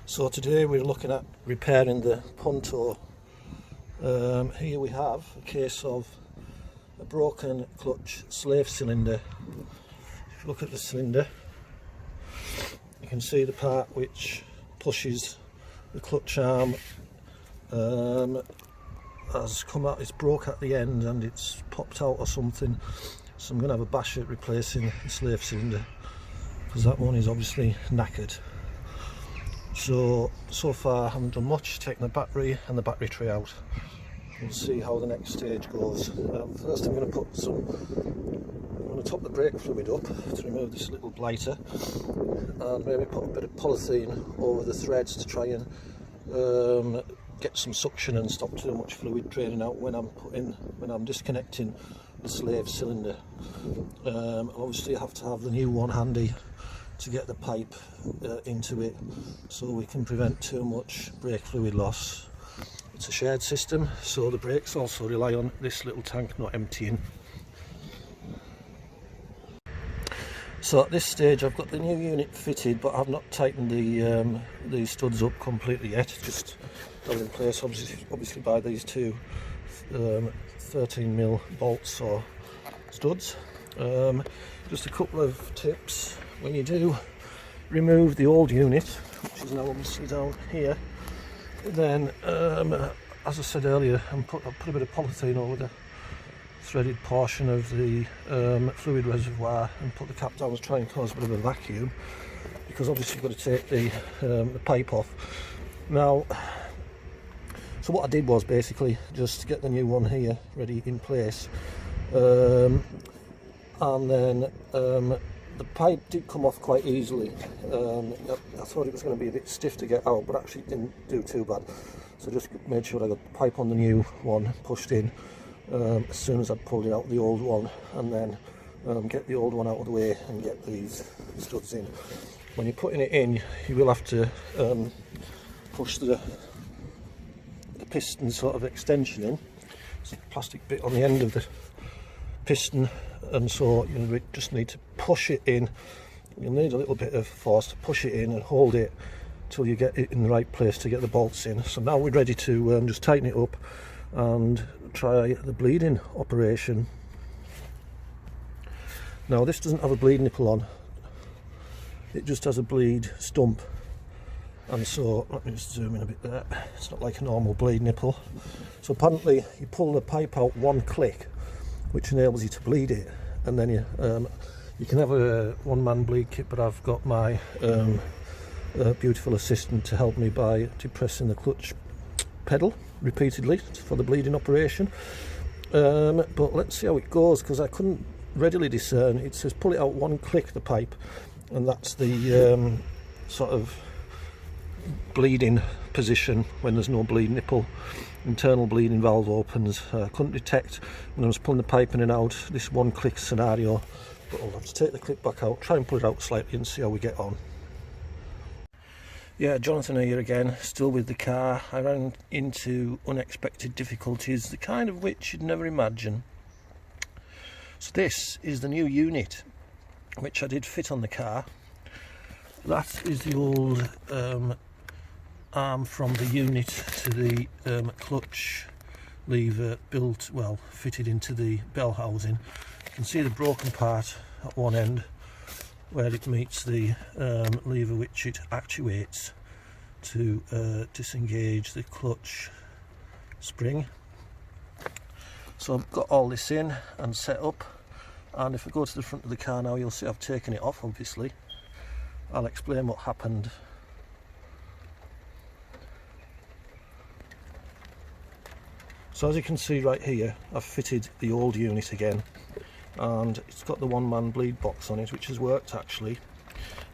So today we're looking at repairing the Punto. Here we have a case of a broken clutch slave cylinder. If you look at the cylinder, you can see the part which pushes the clutch arm has come out, it's broke at the end and it's popped out or something. So I'm going to have a bash at replacing the slave cylinder because that one is obviously knackered. So far I haven't done much, taken the battery and the battery tray out. We'll see how the next stage goes. First I'm going to top the brake fluid up to remove this little blighter and maybe put a bit of polythene over the threads to try and get some suction and stop too much fluid draining out when I'm disconnecting the slave cylinder. Obviously I have to have the new one handy to get the pipe into it so we can prevent too much brake fluid loss. It's a shared system, so the brakes also rely on this little tank not emptying. So at this stage I've got the new unit fitted, but I've not tightened the studs up completely yet, just held in place obviously by these two 13mm bolts or studs. Just a couple of tips: when you do remove the old unit, which is now obviously down here, then as I said earlier, I'll put a bit of polythene over the threaded portion of the fluid reservoir and put the cap down to try and cause a bit of a vacuum, because obviously you've got to take the pipe off. Now, so what I did was basically just get the new one here ready in place, and then the pipe did come off quite easily. I thought it was going to be a bit stiff to get out, but actually it didn't do too bad. So just made sure I got the pipe on the new one pushed in as soon as I'd pulled it out the old one, and then get the old one out of the way and get these studs in. When you're putting it in, you will have to push the piston sort of extension in. It's a plastic bit on the end of the piston, and so you just need to push it in. You'll need a little bit of force to push it in and hold it till you get it in the right place to get the bolts in. So now we're ready to just tighten it up and try the bleeding operation. Now this doesn't have a bleed nipple on, it just has a bleed stump, and so let me just zoom in a bit there. It's not like a normal bleed nipple. So apparently you pull the pipe out one click, which enables you to bleed it, and then you can have a one-man bleed kit, but I've got my beautiful assistant to help me by depressing the clutch pedal repeatedly for the bleeding operation. But let's see how it goes, because I couldn't readily discern. It says pull it out one click, the pipe, and that's the sort of bleeding position when there's no bleed nipple. Internal bleeding valve opens. I couldn't detect when I was pulling the pipe in and out this one click scenario, but I'll have to take the clip back out, try and pull it out slightly and see how we get on. Yeah, Jonathan here again, still with the car. I ran into unexpected difficulties, the kind of which you'd never imagine. So this is the new unit which I did fit on the car. That is the old arm from the unit to the clutch lever fitted into the bell housing. You can see the broken part at one end where it meets the lever which it actuates to disengage the clutch spring. So I've got all this in and set up, and if I go to the front of the car now, you'll see I've taken it off. Obviously I'll explain what happened. So as you can see right here, I've fitted the old unit again, and it's got the one-man bleed box on it, which has worked actually.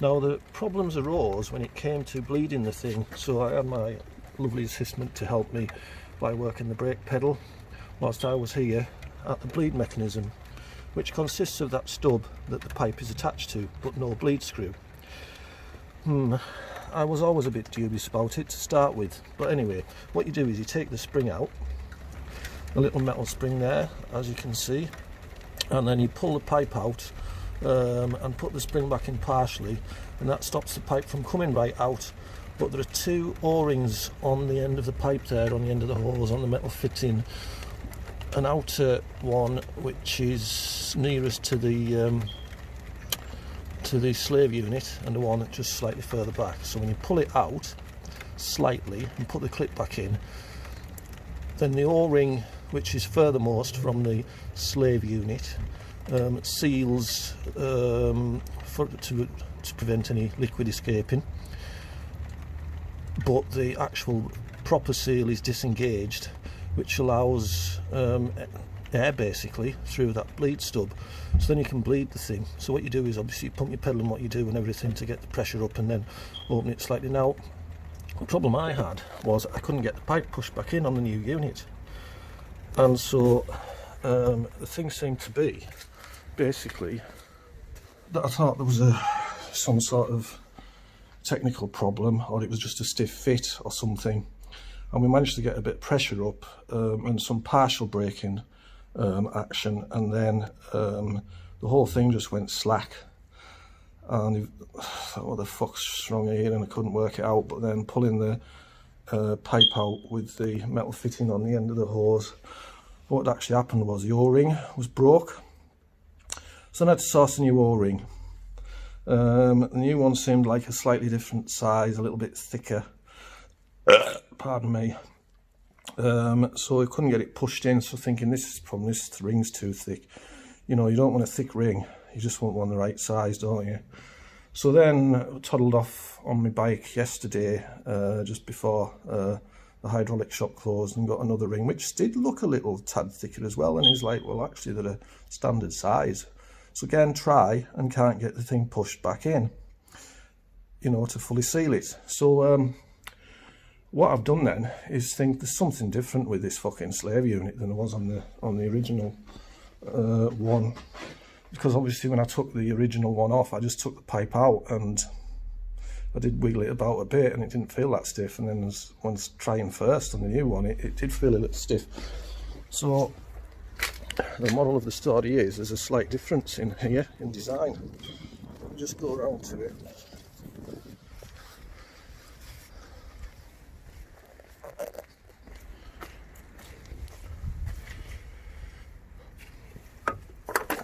Now the problems arose when it came to bleeding the thing, so I had my lovely assistant to help me by working the brake pedal whilst I was here at the bleed mechanism, which consists of that stub that the pipe is attached to, but no bleed screw. I was always a bit dubious about it to start with, but anyway, what you do is you take the spring out, a little metal spring there, as you can see, and then you pull the pipe out and put the spring back in partially, and that stops the pipe from coming right out but there are two O-rings on the end of the pipe there, on the end of the hose, on the metal fitting. An outer one which is nearest to the slave unit, and the one just slightly further back. So when you pull it out slightly and put the clip back in, then the O-ring which is furthermost from the slave unit seals to prevent any liquid escaping, but the actual proper seal is disengaged, which allows air basically through that bleed stub, so then you can bleed the thing. So what you do is obviously you pump your pedal and what you do and everything to get the pressure up, and then open it slightly. Now the problem I had was I couldn't get the pipe pushed back in on the new unit, and so the thing seemed to be basically that I thought there was some sort of technical problem, or it was just a stiff fit or something, and we managed to get a bit of pressure up and some partial braking action, and then the whole thing just went slack, and I thought, what the fuck's wrong here, and I couldn't work it out. But then pulling the pipe out with the metal fitting on the end of the hose, what actually happened was the O-ring was broke, so I had to source a new O-ring. The new one seemed like a slightly different size, a little bit thicker, pardon me, so I couldn't get it pushed in. So thinking, this ring's too thick. You know, you don't want a thick ring, you just want one the right size, don't you? So then I toddled off on my bike yesterday, just before the hydraulic shop closed, and got another ring which did look a little tad thicker as well, and he's like, well actually they're a standard size. So again, try and can't get the thing pushed back in, you know, to fully seal it. So what I've done then is think there's something different with this fucking slave unit than there was on the original one, because obviously when I took the original one off, I just took the pipe out and I did wiggle it about a bit and it didn't feel that stiff, and then once trying first on the new one, it did feel a little stiff. So the moral of the story is there's a slight difference in here in design. I'll just go around to it.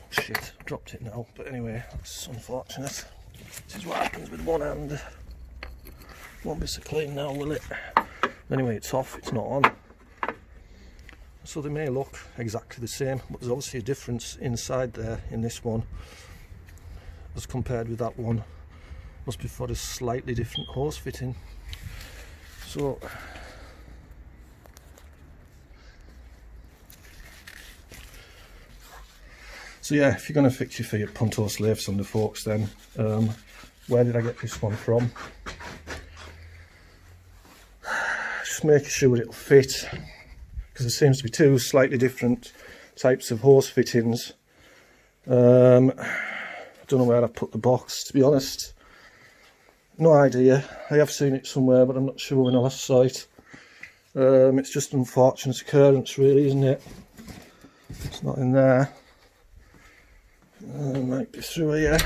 Shit, dropped it now, but anyway, that's unfortunate. This is what happens with one hand. Won't be so clean now, will it? Anyway, it's off, it's not on. So they may look exactly the same, but there's obviously a difference inside there in this one as compared with that one. Must be for a slightly different hose fitting. So yeah, if you're going to fix your Fiat Punto slaves under forks, then where did I get this one from? Just making sure it'll fit, because there seems to be two slightly different types of hose fittings. I don't know where I put the box, to be honest. No idea. I have seen it somewhere, but I'm not sure when I last saw it. It's just an unfortunate occurrence, really, isn't it? It's not in there. Might be through here,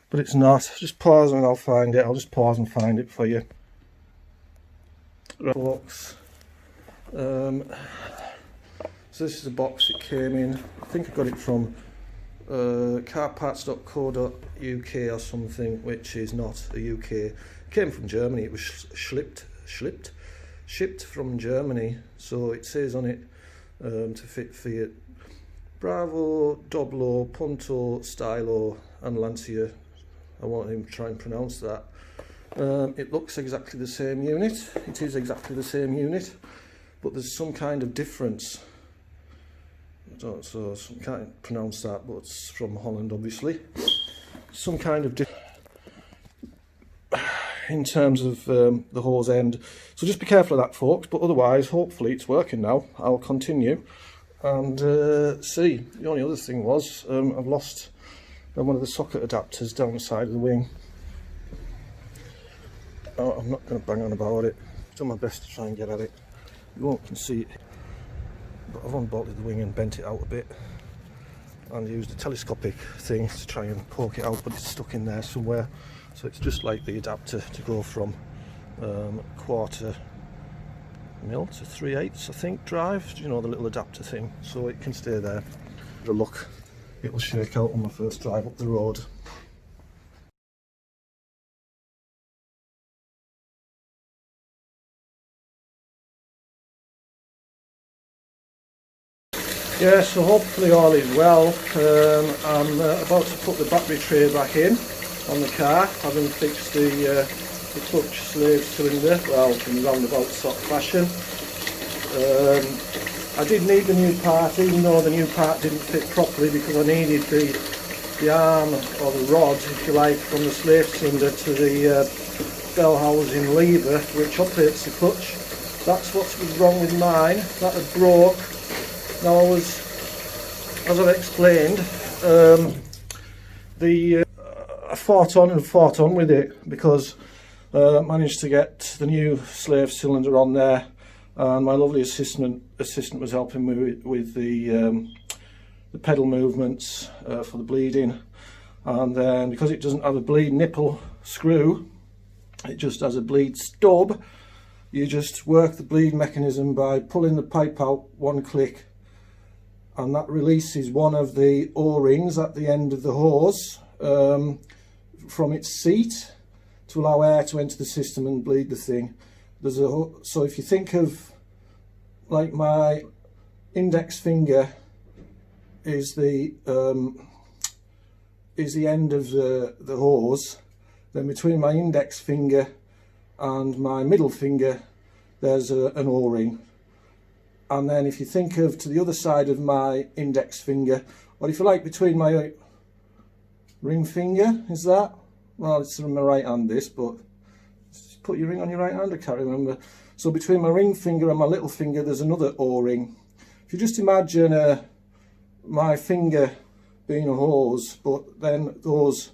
but it's not. Just pause and I'll find it. I'll just pause and find it for you. Box. So this is the box it came in. I think I got it from carparts.co.uk or something, which is not the UK. It came from Germany. It was shipped from Germany. So it says on it, to fit Fiat Bravo, Doblo, Punto, Stylo and Lancia. I won't even try and pronounce that. It looks exactly the same unit. It is exactly the same unit, but there's some kind of difference. So I can't pronounce that, but it's from Holland, obviously. Some kind of difference in terms of the hose end. So just be careful of that, folks, but otherwise hopefully it's working now. I'll continue and see. The only other thing was I've lost one of the socket adapters down the side of the wing. I'm not going to bang on about it. I've done my best to try and get at it. You won't can see it, but I've unbolted the wing and bent it out a bit and used a telescopic thing to try and poke it out, but it's stuck in there somewhere. So it's just like the adapter to go from 1/4 mil to 3/8, I think, drive, you know, the little adapter thing, so it can stay there. Have a look, it'll shake out on my first drive up the road. Yeah, so hopefully all is well. I'm about to put the battery tray back in on the car, having fixed the clutch slave cylinder, well, in a roundabout sort of fashion. I did need the new part, even though the new part didn't fit properly, because I needed the arm, or the rod, if you like, from the slave cylinder to the bell housing lever, which operates the clutch. That's what was wrong with mine, that had broke. Now I was, as I've explained, I fought on with it, because I managed to get the new slave cylinder on there, and my lovely assistant was helping me with the pedal movements for the bleeding. And then, because it doesn't have a bleed nipple screw, it just has a bleed stub, you just work the bleed mechanism by pulling the pipe out one click, and that releases one of the O-rings at the end of the hose from its seat to allow air to enter the system and bleed the thing. So if you think of, like, my index finger is the end of the hose, then between my index finger and my middle finger there's an O-ring. And then if you think of to the other side of my index finger, or if you like between my ring finger, is that? Well, it's on my right hand this, but just put your ring on your right hand, I can't remember. So between my ring finger and my little finger there's another O-ring. If you just imagine my finger being a hose, but then those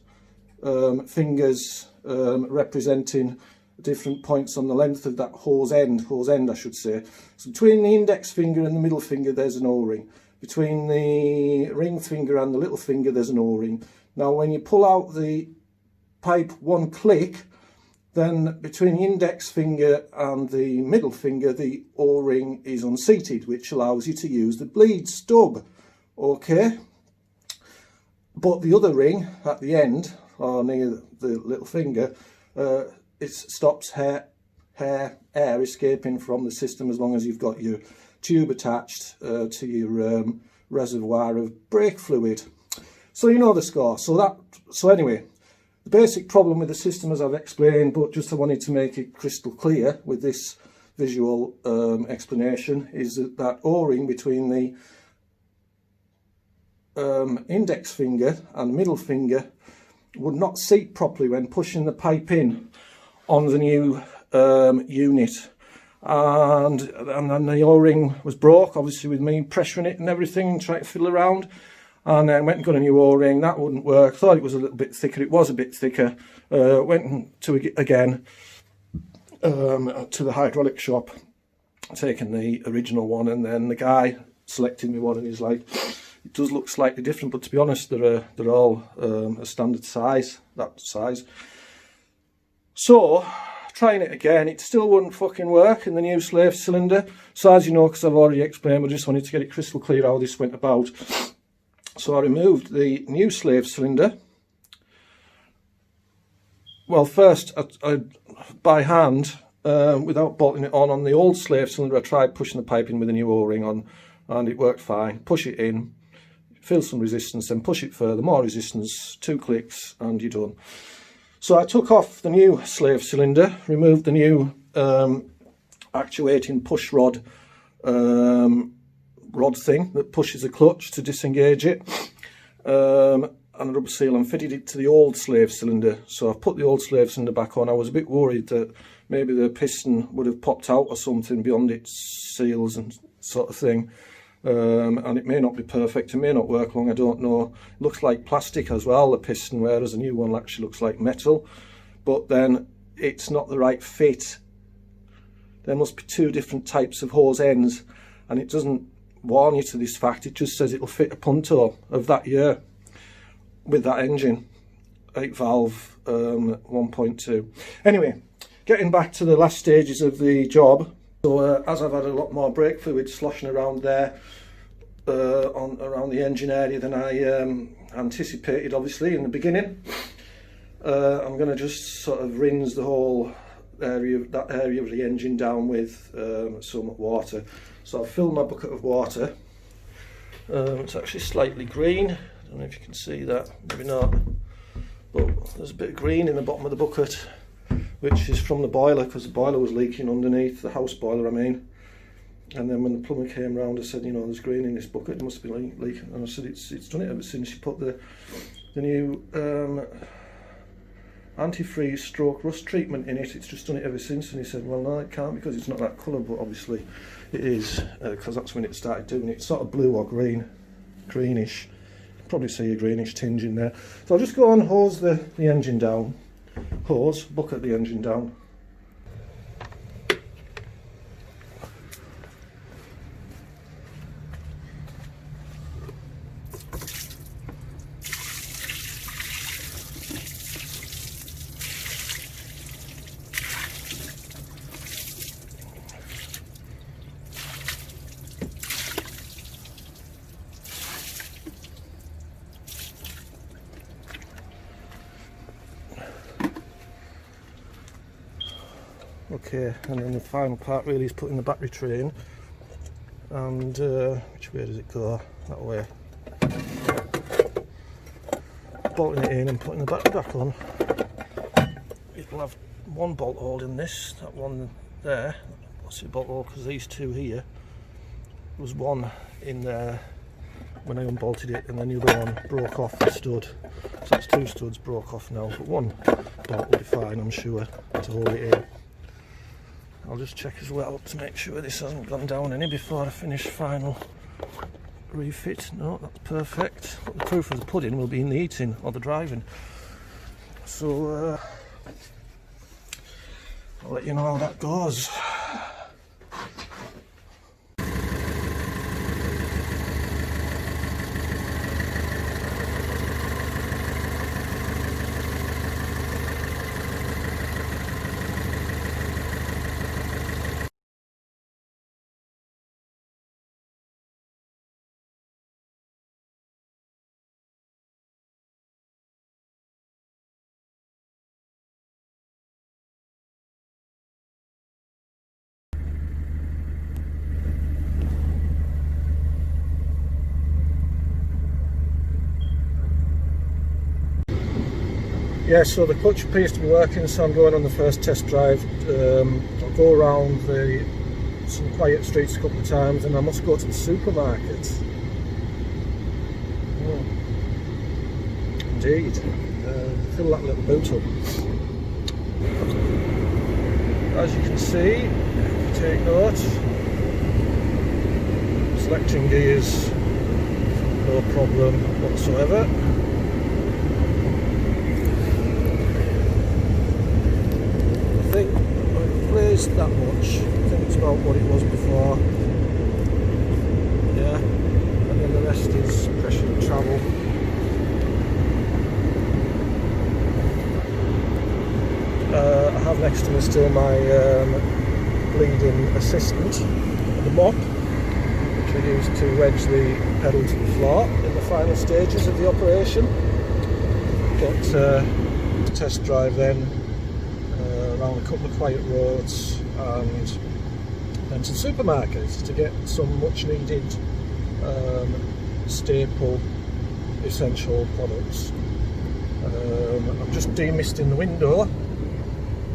fingers representing different points on the length of that hose end I should say. So between the index finger and the middle finger there's an O-ring. Between the ring finger and the little finger there's an O-ring. Now when you pull out the pipe one click, then between the index finger and the middle finger the O-ring is unseated, which allows you to use the bleed stub. Okay, but the other ring at the end, or near the little finger, it stops air escaping from the system as long as you've got your tube attached to your reservoir of brake fluid. So you know the score. So anyway, the basic problem with the system, as I've explained, but just I wanted to make it crystal clear with this visual explanation, is that O-ring between the index finger and middle finger would not seat properly when pushing the pipe in on the new unit, and the O-ring was broke, obviously with me pressuring it and everything and trying to fiddle around, and then went and got a new O-ring. That wouldn't work. Thought it was a little bit thicker. It was a bit thicker. Went to again to the hydraulic shop, taking the original one, and then the guy selected me one, and he's like, it does look slightly different, but to be honest, they're all a standard size, that size. So trying it again, it still wouldn't fucking work in the new slave cylinder. So as you know, because I've already explained, I just wanted to get it crystal clear how this went about. So I removed the new slave cylinder. Well, first I by hand, without bolting it on the old slave cylinder, I tried pushing the pipe in with a new O-ring on, and it worked fine. Push it in, feel some resistance, then push it further, more resistance, 2 clicks, and you're done. So I took off the new slave cylinder, removed the new actuating push rod thing that pushes the clutch to disengage it, and a rubber seal, and fitted it to the old slave cylinder. So I've put the old slave cylinder back on. I was a bit worried that maybe the piston would have popped out or something beyond its seals and sort of thing. And it may not be perfect, it may not work long, I don't know. It looks like plastic as well, the piston, whereas the new one actually looks like metal. But then it's not the right fit. There must be 2 different types of hose ends, and it doesn't warn you to this fact. It just says it'll fit a Punto of that year with that engine. 8 valve 1.2. Anyway, getting back to the last stages of the job. So as I've had a lot more brake fluid sloshing around there around the engine area than I anticipated, obviously, in the beginning, I'm going to just sort of rinse the whole area of the engine down with some water. So I've filled my bucket of water. It's actually slightly green. I don't know if you can see that, maybe not, but there's a bit of green in the bottom of the bucket, which is from the boiler, because the boiler was leaking underneath, the house boiler I mean. And then when the plumber came round, I said, you know, there's green in this bucket, it must be leaking. And I said, it's done it ever since you put the new antifreeze stroke rust treatment in it. It's just done it ever since. And he said, well, no, it can't, because it's not that colour, but obviously it is, because that's when it started doing it. It's sort of blue or greenish. You can probably see a greenish tinge in there. So I'll just go and hose the engine down. Bucket the engine down. Okay, and then the final part really is putting the battery tray in, and which way does it go? That way. Bolting it in and putting the battery back on. It'll have one bolt holding this, that one there. What's the bolt hole? Because these two here, there was one in there when I unbolted it, and then the other one broke off the stud. So that's two studs broke off now, but one bolt will be fine, I'm sure, to hold it in. I'll just check as well to make sure this hasn't gone down any before I finish final refit. No, that's perfect. But the proof of the pudding will be in the eating or the driving. So I'll let you know how that goes. Yeah, so the clutch appears to be working, so I'm going on the first test drive. I'll go around some quiet streets a couple of times, and I must go to the supermarket. Oh, indeed, fill that little boot up. As you can see, take note, selecting gears, no problem whatsoever. I think I've raised that much. I think it's about what it was before. Yeah, and then the rest is pressure and travel. I have next to me still my bleeding assistant, the mop, which I use to wedge the pedal to the floor in the final stages of the operation. Got test drive then. Around a couple of quiet roads and then to supermarkets to get some much needed staple essential products. I'm just demisting the window.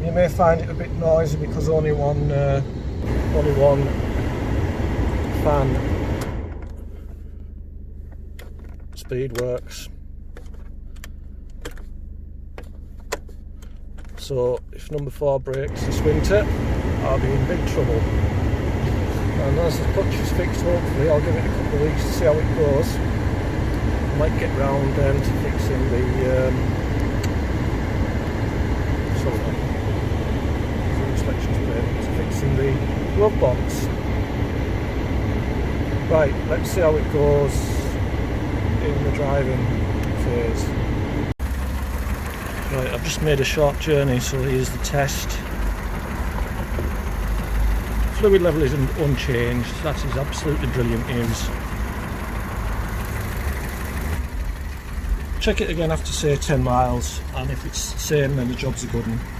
You may find it a bit noisy because only one fan speed works. So if number 4 breaks this winter, I'll be in big trouble. And as the clutch is fixed, hopefully I'll give it a couple of weeks to see how it goes. I might get round then to fixing the fixing the glove box. Right, let's see how it goes in the driving phase. I've just made a short journey, so here's the test. Fluid level is unchanged. That is absolutely brilliant news. Check it again after say 10 miles, and if it's the same then the job's a good one.